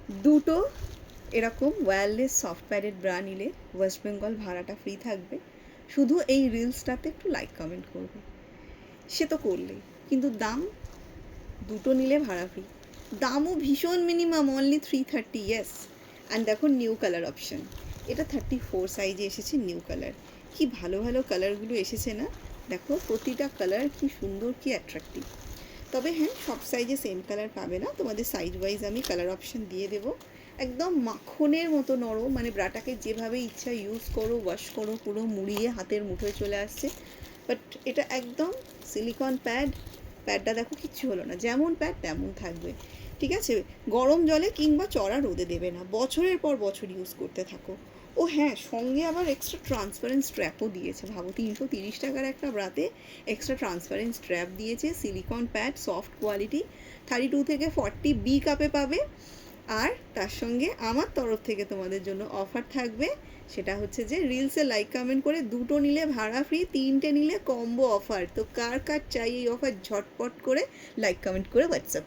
দুটো এরকম wireless soft padded bra নিলে ওয়েস্ট বেঙ্গল ভাড়াটা ফ্রি থাকবে। শুধু এই রিলসটাতে একটু লাইক কমেন্ট করবে, সে তো করলেই, কিন্তু দাম দুটো নিলে ভাড়া ফ্রি। দামও ভীষণ মিনিমাম, অনলি 330। ইয়েস। অ্যান্ড দেখো নিউ কালার অপশান, এটা 34 সাইজে এসেছে নিউ কালার। কি ভালো ভালো কালারগুলো এসেছে না? দেখো প্রতিটা কালার কি সুন্দর, কি অ্যাট্রাক্টিভ। তবে হ্যাঁ, সব সাইজে সেম কালার পাবে না, তোমাদের সাইজ ওয়াইজ আমি কালার অপশান দিয়ে দেবো। একদম মাখনের মতো নরম, মানে ব্রাটাকে যেভাবে ইচ্ছা ইউজ করো, ওয়াশ করো, পুরো মুড়িয়ে হাতের মুঠোয় চলে আসছে। বাট এটা একদম সিলিকন প্যাড। প্যাডটা দেখো কিচ্ছু হলো না, যেমন প্যাড তেমন থাকবে, ঠিক আছে? গরম জলে কিংবা চড়া রোদে দেবে না, বছরের পর বছর ইউজ করতে থাকো। ও হ্যাঁ, সঙ্গে আবার এক্সট্রা ট্রান্সপারেন্ট স্ট্র্যাপও দিয়েছে। ভাবো, 330 টাকার একটা ব্রাতে এক্সট্রা ট্রান্সপারেন্ট স্ট্র্যাপ দিয়েছে, সিলিকন প্যাড, সফট কোয়ালিটি, 32 থেকে 40 বি কাপে পাবে। আর তার সঙ্গে আমার তরফ থেকে তোমাদের জন্য অফার থাকবে, সেটা হচ্ছে যে রিলসে লাইক কমেন্ট করে দুটো নিলে ভাড়া ফ্রি, তিনটে নিলে কম্বো অফার। তো কার কার চাই এই অফার, ঝটপট করে লাইক কমেন্ট করে হোয়াটসঅ্যাপ